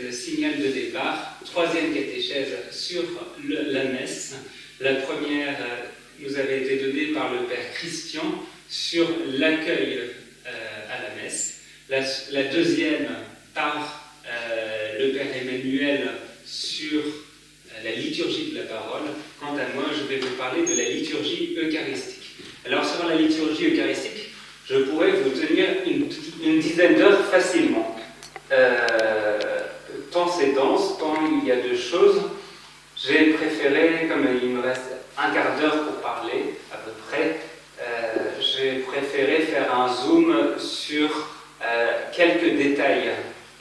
catéchèse signal de départ, troisième catéchèse sur la messe. La première nous avait été donnée par le Père Christian sur l'accueil à la messe. La deuxième par le Père Emmanuel sur la liturgie de la parole. Quant à moi, je vais vous parler de la liturgie eucharistique. Alors sur la liturgie eucharistique, je pourrais vous tenir une dizaine d'heures facilement. Tant c'est dense, tant il y a de choses, j'ai préféré, comme il me reste un quart d'heure pour parler, à peu près, j'ai préféré faire un zoom sur quelques détails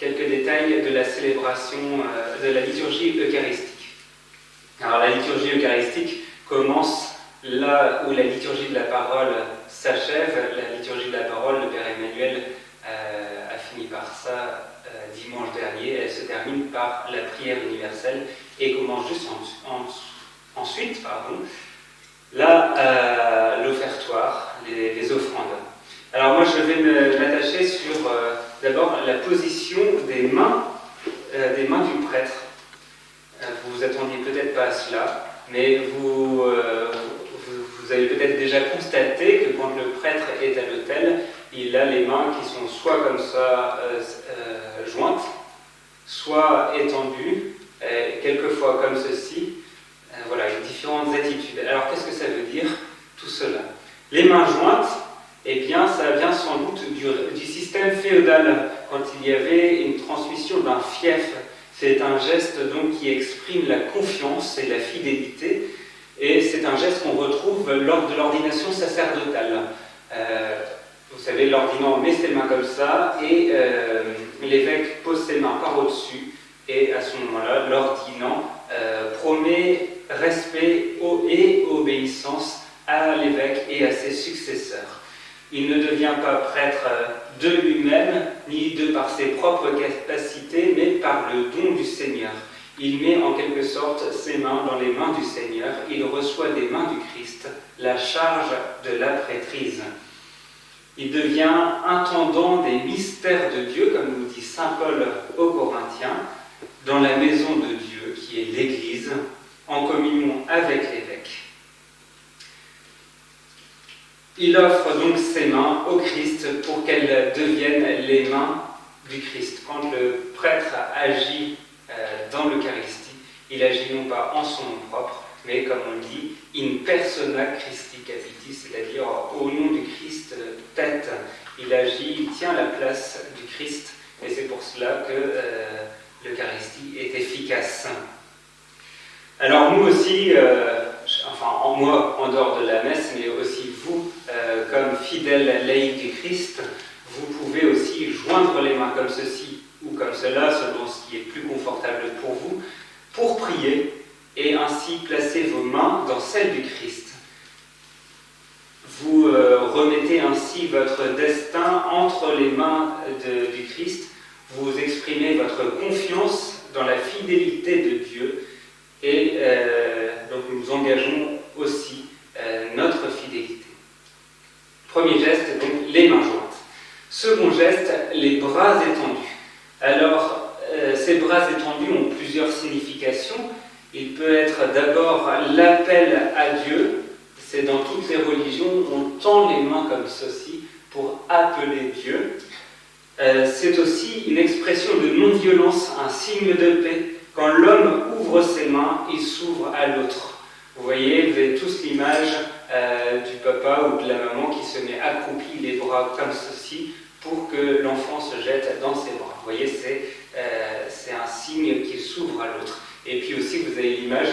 de la célébration de la liturgie eucharistique. Alors la liturgie eucharistique commence là où la liturgie de la parole s'achève. La liturgie de la parole, le Père Emmanuel a fini par ça dimanche dernier. Elle se termine par la prière universelle et commence juste ensuite l'offertoire, les offrandes. Alors moi je vais m'attacher sur d'abord la position des mains du prêtre. Vous vous attendiez peut-être pas à cela, mais vous avez peut-être déjà constaté que quand le prêtre est à l'autel, il a les mains qui sont soit comme ça jointes, soit étendues, quelquefois comme ceci. Voilà, il y a différentes attitudes. Alors qu'est-ce que ça veut dire tout cela? Les mains jointes, eh bien ça vient sans doute du système féodal, quand il y avait une transmission d'un fief. C'est un geste donc qui exprime la confiance et la fidélité, et c'est un geste qu'on retrouve lors de l'ordination sacerdotale. Vous savez, l'ordinant met ses mains comme ça, et l'évêque pose ses mains par au-dessus, et à ce moment-là, l'ordinant promet respect et obéissance à l'évêque et à ses successeurs. Il ne devient pas prêtre de lui-même, ni de par ses propres capacités, mais par le don du Seigneur. Il met en quelque sorte ses mains dans les mains du Seigneur. Il reçoit des mains du Christ la charge de la prêtrise. Il devient intendant des mystères de Dieu, comme nous dit saint Paul aux Corinthiens, dans la maison de Dieu, qui est l'Église, en communion avec l'évêque. Il offre donc ses mains au Christ pour qu'elles deviennent les mains du Christ. Quand le prêtre agit dans l'Eucharistie, il agit non pas en son nom propre, mais comme on dit, in persona Christi capiti, c'est-à-dire au nom du Christ tête. Il agit, il tient la place du Christ, et c'est pour cela que l'Eucharistie est efficace. Alors nous aussi, moi en dehors de la messe, mais aussi vous, comme fidèles laïcs du Christ, vous pouvez aussi joindre les mains comme ceci ou comme cela, selon ce qui est plus confortable pour vous, pour prier et ainsi placer vos mains dans celles du Christ. Vous remettez ainsi votre destin entre les mains du Christ, vous exprimez votre confiance dans la fidélité de Dieu et donc nous engageons aussi notre fidélité. Premier geste, donc les mains jointes. Second geste, les bras étendus. Alors, ces bras étendus ont plusieurs significations. Il peut être d'abord l'appel à Dieu. C'est dans toutes les religions, on tend les mains comme ceci pour appeler Dieu. C'est aussi une expression de non-violence, un signe de paix. Quand l'homme ouvre ses mains, il s'ouvre à l'autre. Vous voyez, vous avez tous l'image du papa ou de la maman qui se met accroupi, les bras comme ceci, pour que l'enfant se jette dans ses bras. Vous voyez, c'est un signe qu'il s'ouvre à l'autre. Et puis aussi, vous avez l'image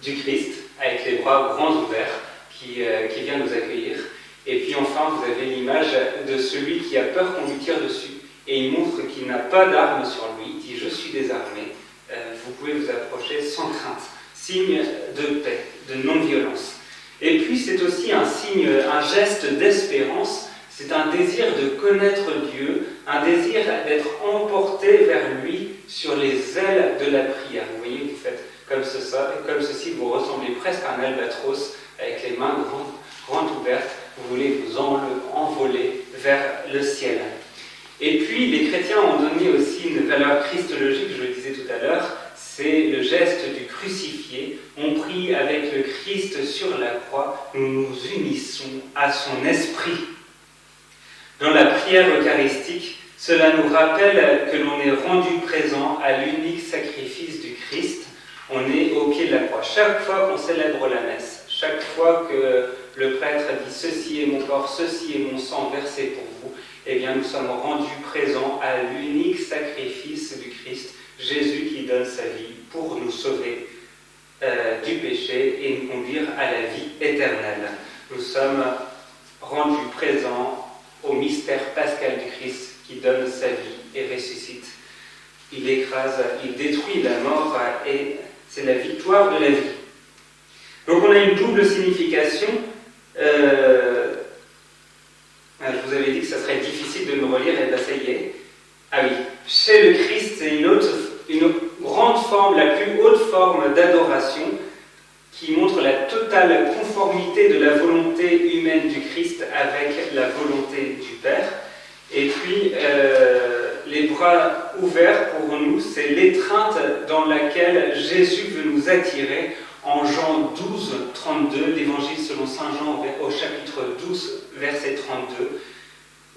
du Christ, avec les bras grands ouverts, qui vient nous accueillir. Et puis enfin, vous avez l'image de celui qui a peur qu'on lui tire dessus. Et il montre qu'il n'a pas d'arme sur lui. Il dit « Je suis désarmé, vous pouvez vous approcher sans crainte ». Signe de paix, de non-violence. Et puis c'est aussi un signe, un geste d'espérance. C'est un désir de connaître Dieu, un désir d'être emporté vers lui sur les ailes de la prière. Vous voyez, vous faites comme ceci, vous ressemblez presque à un albatros avec les mains grandes ouvertes. Vous voulez vous envoler vers le ciel. Et puis, les chrétiens ont donné aussi une valeur christologique, je le disais tout à l'heure, c'est le geste du crucifié. On prie avec le Christ sur la croix, nous nous unissons à son esprit. Dans la prière eucharistique, cela nous rappelle que l'on est rendu présent à l'unique sacrifice du Christ. On est au pied de la croix. Chaque fois qu'on célèbre la messe, chaque fois que le prêtre dit « Ceci est mon corps, ceci est mon sang versé pour vous », eh bien nous sommes rendus présents à l'unique sacrifice du Christ, Jésus qui donne sa vie pour nous sauver du péché et nous conduire à la vie éternelle. Nous sommes rendus présents au mystère pascal du Christ qui donne sa vie et ressuscite. Il écrase, il détruit la mort et c'est la victoire de la vie. Donc on a une double signification. Je vous avais dit que ça serait difficile de me relire, et bien ça y est. Ah oui, chez le Christ, c'est une grande forme, la plus haute forme d'adoration qui montre la totale conformité de la volonté humaine du Christ avec la volonté du Père. Et puis, les bras ouverts pour nous, c'est l'étreinte dans laquelle Jésus veut nous attirer. En Jean 12, 32, l'Évangile selon saint Jean au chapitre 12, verset 32,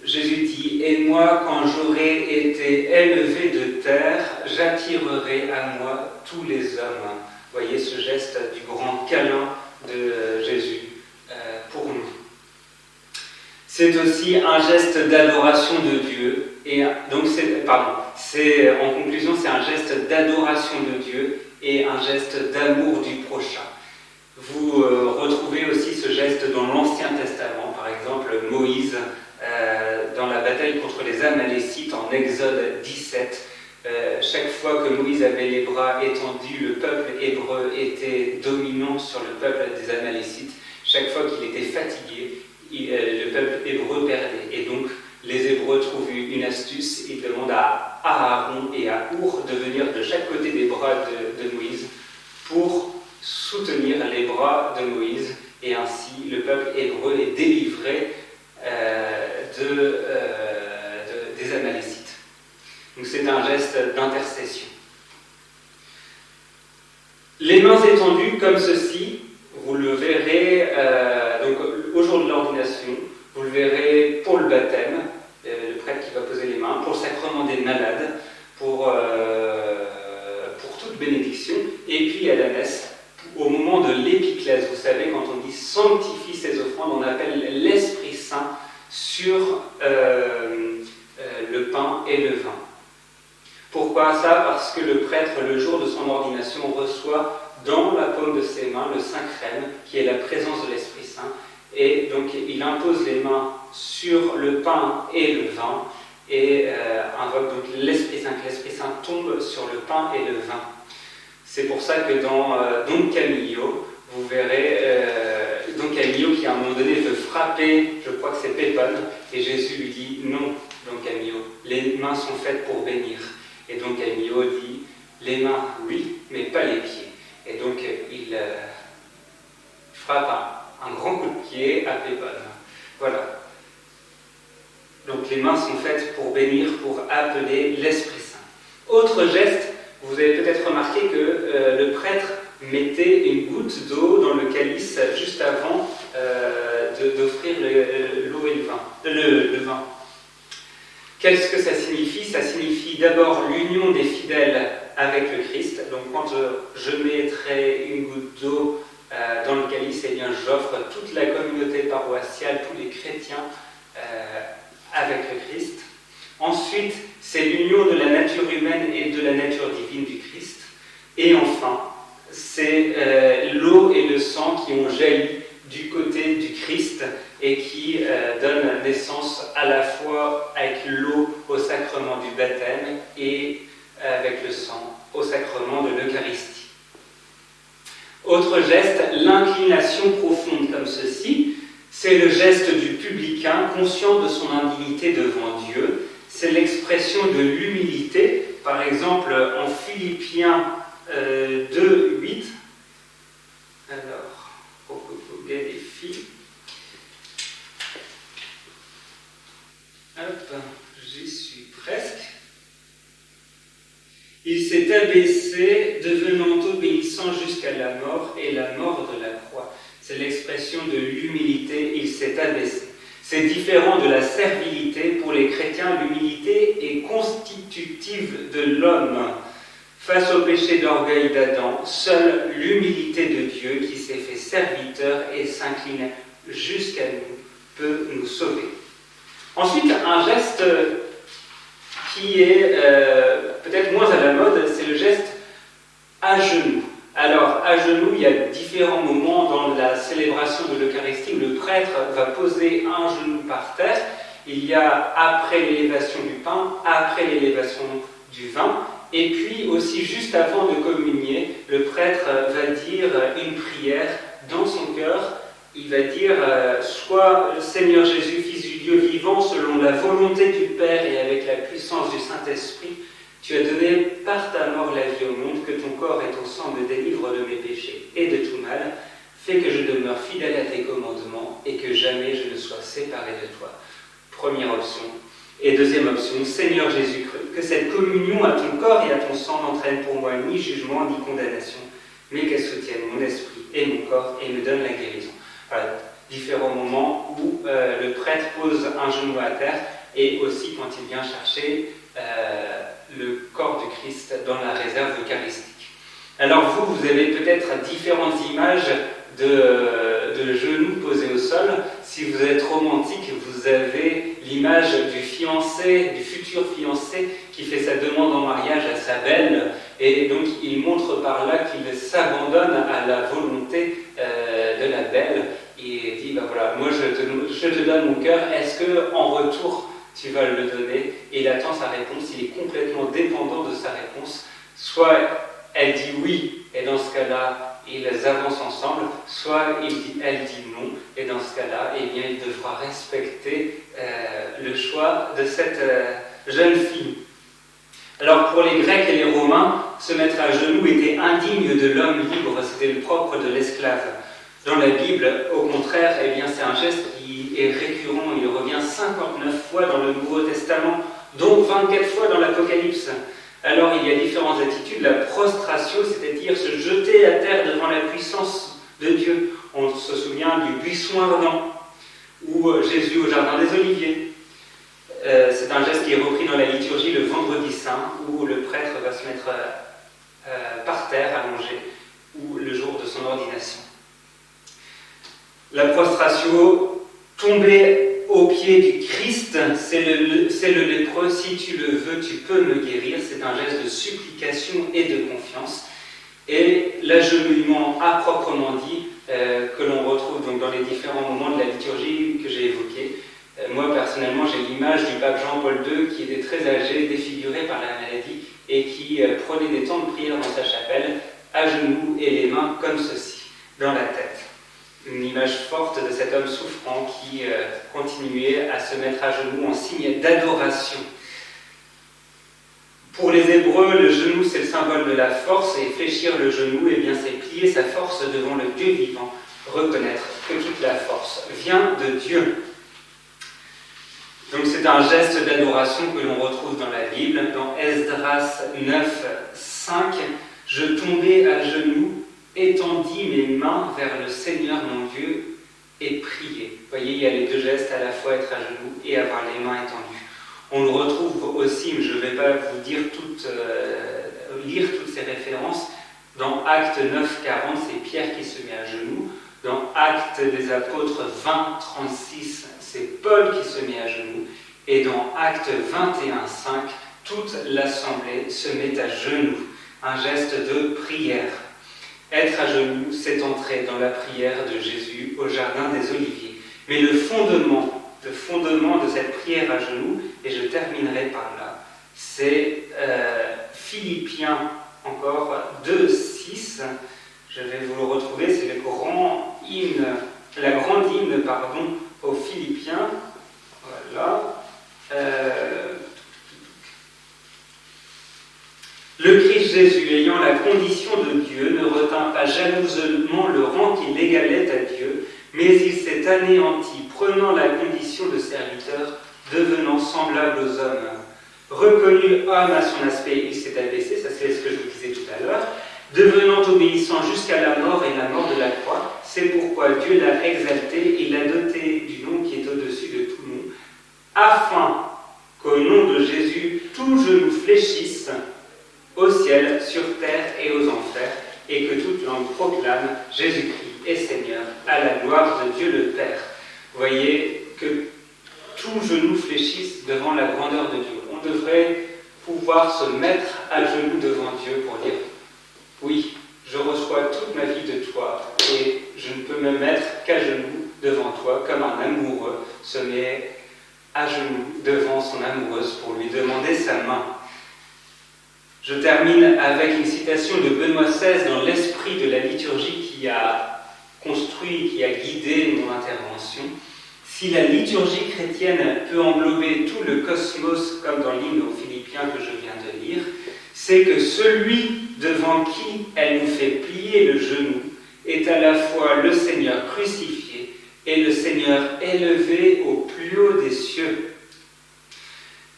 Jésus dit « Et moi, quand j'aurai été élevé de terre, j'attirerai à moi tous les hommes. » Voyez ce geste du grand câlin de Jésus pour nous. C'est aussi un geste d'adoration de Dieu. Et donc en conclusion, c'est un geste d'adoration de Dieu et un geste d'amour du prochain. Vous retrouvez aussi ce geste dans l'Ancien Testament, par exemple Moïse, dans la bataille contre les Amalécites en Exode 17. Chaque fois que Moïse avait les bras étendus, le peuple hébreu était dominant sur le peuple des Amalécites. Chaque fois qu'il était fatigué, le peuple hébreu perdait. Et donc, les Hébreux trouvent une astuce. Ils demandent à Aaron et à Our de venir de chaque côté des bras de Moïse pour soutenir les bras de Moïse. Et ainsi, le peuple hébreu est délivré des Amalécites. Donc c'est un geste d'intercession. Les mains étendues comme ceci, vous le verrez donc au jour de l'ordination, vous le verrez pour le baptême, le prêtre qui va poser les mains, pour le sacrement des malades, pour toute bénédiction, et puis à la messe, au moment de l'épiclèse. Vous savez, quand on dit sanctifie ces offrandes, on appelle l'Esprit Saint sur le pain et le vin. Pourquoi ça? Parce que le prêtre, le jour de son ordination, reçoit dans la paume de ses mains le Saint Crème, qui est la présence de l'Esprit Saint. Et donc, il impose les mains sur le pain et le vin, et invoque donc l'Esprit Saint, que l'Esprit Saint tombe sur le pain et le vin. C'est pour ça que dans Don Camillo, vous verrez Don Camillo qui à un moment donné veut frapper, je crois que c'est Pépone, et Jésus lui dit « Non, Don Camillo, les mains sont faites pour bénir. » Et donc Camillo dit « Les mains, oui, mais pas les pieds. » Et donc il frappe un grand coup de pied à Pépone. Voilà. Donc les mains sont faites pour bénir, pour appeler l'Esprit Saint. Autre geste, vous avez peut-être remarqué que le prêtre mettait une goutte d'eau dans le calice juste avant d'offrir l'eau et le vin. Qu'est-ce que ça signifie? Ça signifie d'abord l'union des fidèles avec le Christ. Donc quand je mettrai une goutte d'eau dans le calice, eh bien j'offre toute la communauté paroissiale, tous les chrétiens avec le Christ. Ensuite, c'est l'union de la nature humaine et de la nature divine du Christ. Et enfin, c'est l'eau et le sang qui ont jailli du côté du Christ et qui donnent naissance à la fois avec l'eau au sacrement du baptême et avec le sang au sacrement de l'Eucharistie. Autre geste, l'inclination profonde comme ceci, c'est le geste du publicain conscient de son indignité devant Dieu. C'est l'expression de l'humilité, par exemple en Philippiens 2, 8. Alors, pour que vous vérifiez. Hop, j'y suis. Il s'est abaissé, devenant obéissant jusqu'à la mort et la mort de la croix. C'est l'expression de l'humilité, il s'est abaissé. C'est différent de la servilité. Pour les chrétiens, l'humilité est constitutive de l'homme. Face au péché d'orgueil d'Adam, seule l'humilité de Dieu qui s'est fait serviteur et s'incline jusqu'à nous peut nous sauver. Ensuite, un geste qui est peut-être moins à la mode, c'est le geste à genoux. Alors, à genoux, il y a différents moments dans la célébration de l'Eucharistie où le prêtre va poser un genou par terre. Il y a après l'élévation du pain, après l'élévation du vin, et puis aussi juste avant de communier, le prêtre va dire une prière dans son cœur. Il va dire « Sois Seigneur Jésus, Fils du Dieu vivant, selon la volonté du Père et avec la puissance du Saint-Esprit, tu as donné par ta mort la vie au monde, que ton corps et ton sang me délivrent de mes péchés et de tout mal, fais que je demeure fidèle à tes commandements et que jamais je ne sois séparé de toi. » Première option. Et deuxième option, Seigneur Jésus-Christ, que cette communion à ton corps et à ton sang n'entraîne pour moi ni jugement ni condamnation, mais qu'elle soutienne mon esprit et mon corps et me donne la guérison. Voilà, différents moments où le prêtre pose un genou à terre et aussi quand il vient chercher le corps du Christ dans la réserve eucharistique. Alors vous avez peut-être différentes images de genoux posés au sol. Si vous êtes romantique, vous avez l'image du fiancé, du futur fiancé qui fait sa demande en mariage à sa belle et donc il montre par là qu'il s'abandonne à la volonté de la belle et dit voilà, moi je te donne mon cœur, est-ce que en retour tu vas le donner? Et il attend sa réponse, il est complètement dépendant de sa réponse. Soit elle dit oui, et dans ce cas-là, ils avancent ensemble, soit elle dit non, et dans ce cas-là, eh bien, il devra respecter le choix de cette jeune fille. Alors pour les Grecs et les Romains, se mettre à genoux était indigne de l'homme libre, c'était le propre de l'esclave. Dans la Bible, au contraire, eh bien, c'est un geste qui est récurrent, il revient 59 fois dans le Nouveau Testament, dont 24 fois dans l'Apocalypse. Alors il y a différentes attitudes, la prostration, c'est-à-dire se jeter à terre devant la puissance de Dieu. On se souvient du buisson ardent, ou Jésus au jardin des Oliviers. C'est un geste qui est repris dans la liturgie le vendredi saint, où le prêtre va se mettre par terre, allongé, ou le jour de son ordination. La prostration, tomber au pied du Christ, c'est le lépreux, si tu le veux, tu peux me guérir. C'est un geste de supplication et de confiance. Et l'agenouillement à proprement dit, que l'on retrouve donc dans les différents moments de la liturgie que j'ai évoqués. Moi, personnellement, j'ai l'image du pape Jean-Paul II qui était très âgé, défiguré par la maladie, et qui prenait des temps de prière dans sa chapelle, à genoux et les mains comme ceci, dans la tête. Une image forte de cet homme souffrant qui continuait à se mettre à genoux en signe d'adoration. Pour les Hébreux, le genou, c'est le symbole de la force, et fléchir le genou, eh bien, c'est plier sa force devant le Dieu vivant, reconnaître que toute la force vient de Dieu. Donc c'est un geste d'adoration que l'on retrouve dans la Bible, dans Esdras 9, 5, « Je tombais à genoux, étendis mes mains vers le Seigneur mon Dieu et priais. » Vous voyez, il y a les deux gestes, à la fois être à genoux et avoir les mains étendues. On le retrouve aussi, mais je ne vais pas vous dire lire toutes ces références, dans Actes 9, 40, c'est Pierre qui se met à genoux. Dans Actes des Apôtres 20, 36, c'est Paul qui se met à genoux. Et dans Actes 21, 5, toute l'assemblée se met à genoux. Un geste de prière. Être à genoux, c'est entrer dans la prière de Jésus au jardin des Oliviers. Mais le fondement de cette prière à genoux, et je terminerai par là, c'est Philippiens encore 2, 6. Je vais vous le retrouver, c'est la grande hymne aux Philippiens. Voilà. Le Christ Jésus, ayant la condition de Dieu, ne retint pas jalousement le rang qu'il égalait à Dieu, mais il s'est anéanti, prenant la condition de serviteur, devenant semblable aux hommes. Reconnu homme à son aspect, il s'est abaissé, ça c'est ce que je vous disais tout à l'heure, devenant obéissant jusqu'à la mort et la mort de la croix. C'est pourquoi Dieu l'a exalté et l'a doté du nom qui est au-dessus de tout nom, afin qu'au nom de Jésus, tout genou fléchisse au ciel, sur terre et aux enfers, et que toute langue proclame Jésus-Christ est Seigneur, à la gloire de Dieu le Père. Vous voyez que tout genou fléchisse devant la grandeur de Dieu. On devrait pouvoir se mettre à genoux devant Dieu pour dire « Oui, je reçois toute ma vie de toi et je ne peux me mettre qu'à genoux devant toi, comme un amoureux se met à genoux devant son amoureuse pour lui demander sa main. » Je termine avec une citation de Benoît XVI dans l'esprit de la liturgie qui a construit, qui a guidé mon intervention. Si la liturgie chrétienne peut englober tout le cosmos, comme dans l'hymne aux Philippiens que je viens de lire, c'est que celui devant qui elle nous fait plier le genou est à la fois le Seigneur crucifié et le Seigneur élevé au plus haut des cieux.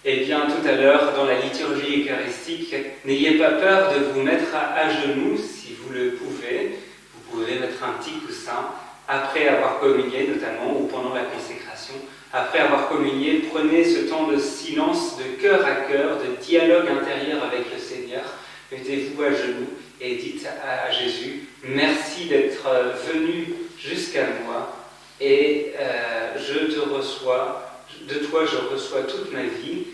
Eh bien, tout à l'heure, dans la liturgie eucharistique, n'ayez pas peur de vous mettre à genoux, si vous le pouvez. Vous pouvez mettre un petit coussin, après avoir communié notamment, ou pendant la consécration. Après avoir communié, prenez ce temps de silence, de cœur à cœur, de dialogue intérieur avec le Seigneur. Mettez-vous à genoux et dites à Jésus, merci d'être venu jusqu'à moi, et je te reçois. De toi, je reçois toute ma vie.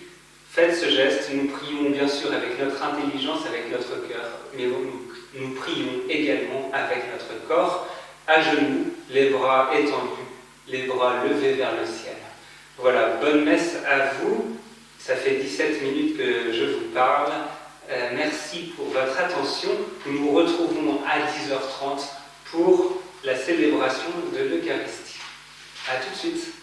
Faites ce geste. Nous prions bien sûr avec notre intelligence, avec notre cœur, mais nous prions également avec notre corps, à genoux, les bras étendus, les bras levés vers le ciel. Voilà, bonne messe à vous. Ça fait 17 minutes que je vous parle. Merci pour votre attention. Nous nous retrouvons à 10h30 pour la célébration de l'Eucharistie. À tout de suite.